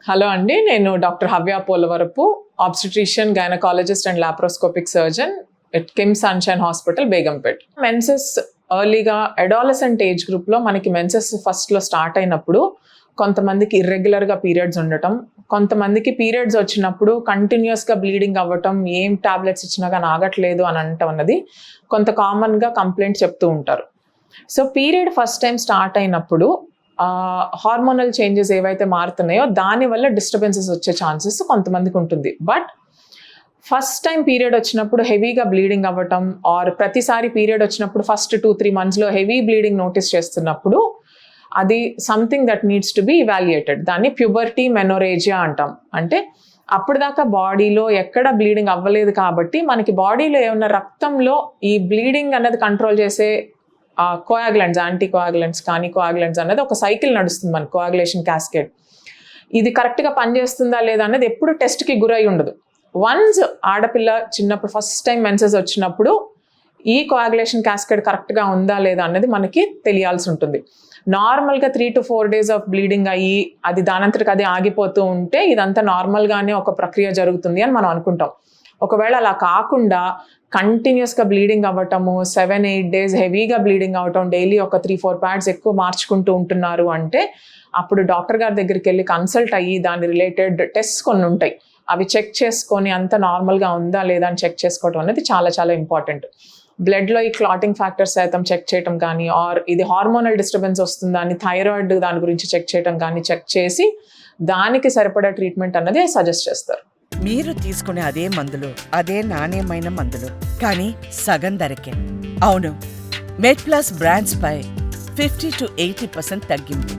Hello అండి, నేను doctor Havya Polavarapu, obstetrician, gynaecologist and laparoscopic surgeon at Kim sunshine hospital, Begumpet. Menses ఎర్లీగా adolescent age గ్రూప్లో మనకి మెన్సెస్ ఫస్ట్లో స్టార్ట్ అయినప్పుడు కొంతమందికి ఇర్రెగ్యులర్గా పీరియడ్స్ ఉండటం, కొంతమందికి పీరియడ్స్ వచ్చినప్పుడు కంటిన్యూస్గా బ్లీడింగ్ అవ్వటం, ఏం టాబ్లెట్స్ ఇచ్చినా కానీ ఆగట్లేదు అని అనటం అన్నది కొంత కామన్గా కంప్లైంట్ చెప్తూ ఉంటారు. So period first time start అయినప్పుడు హార్మోనల్ చేంజెస్ ఏవైతే మారుతున్నాయో దానివల్ల డిస్టర్బెన్సెస్ వచ్చే ఛాన్సెస్ కొంతమందికి ఉంటుంది. బట్ ఫస్ట్ టైం పీరియడ్ వచ్చినప్పుడు హెవీగా బ్లీడింగ్ అవ్వటం, ఆర్ ప్రతిసారి పీరియడ్ వచ్చినప్పుడు ఫస్ట్ 2-3 monthsలో హెవీ బ్లీడింగ్ నోటీస్ చేస్తున్నప్పుడు అది something that needs to be evaluated. దాన్ని ప్యూబర్టీ మెనోరేజియా అంటాం. అంటే అప్పటిదాకా బాడీలో ఎక్కడ బ్లీడింగ్ అవ్వలేదు కాబట్టి మనకి బాడీలో ఏమన్నా రక్తంలో ఈ బ్లీడింగ్ అన్నది కంట్రోల్ చేసే కోయాగులెంట్స్, యాంటీ కోయాగులెంట్స్ కానీ కోయాగులెంట్స్ అనేది ఒక సైకిల్ నడుస్తుంది మన కోయాగులేషన్ క్యాస్కేడ్. ఇది కరెక్ట్గా పనిచేస్తుందా లేదా అనేది ఎప్పుడు టెస్ట్కి గురై ఉండదు. వన్స్ ఆడపిల్ల చిన్నప్పుడు ఫస్ట్ టైం మెన్సెస్ వచ్చినప్పుడు ఈ కోయాగులేషన్ క్యాస్కేడ్ కరెక్ట్గా ఉందా లేదా అన్నది మనకి తెలియాల్సి ఉంటుంది. నార్మల్గా 3 to 4 days ఆఫ్ బ్లీడింగ్ అయ్యి అది దానంతటికి అది ఆగిపోతూ ఉంటే ఇదంతా నార్మల్గానే ఒక ప్రక్రియ జరుగుతుంది అని మనం అనుకుంటాం. ఒకవేళ అలా కాకుండా కంటిన్యూస్గా బ్లీడింగ్ అవ్వటము, 7-8 days హెవీగా బ్లీడింగ్ అవ్వటం, డైలీ ఒక 3-4 pads ఎక్కువ మార్చుకుంటూ ఉంటున్నారు అంటే అప్పుడు డాక్టర్ గారి దగ్గరికి వెళ్ళి కన్సల్ట్ అయ్యి దాని రిలేటెడ్ టెస్ట్ కొన్ని ఉంటాయి, అవి చెక్ చేసుకొని అంత నార్మల్గా ఉందా లేదా అని చెక్ చేసుకోవడం అనేది చాలా చాలా ఇంపార్టెంట్. బ్లడ్లో ఈ క్లాటింగ్ ఫ్యాక్టర్స్ శాతం చెక్ చేయటం కానీ, ఆర్ ఇది హార్మోనల్ డిస్టర్బెన్స్ వస్తుందా అని థైరాయిడ్ దాని గురించి చెక్ చేయటం కానీ చెక్ చేసి దానికి సరిపడా ట్రీట్మెంట్ అన్నది సజెస్ట్ చేస్తారు. మీరు తీసుకునే అదే మందులు, అదే నాణ్యమైన మందులు, కానీ సగం ధరకే. అవును, MedPlus బ్రాండ్స్ పై 50 to 80% తగ్గింపు.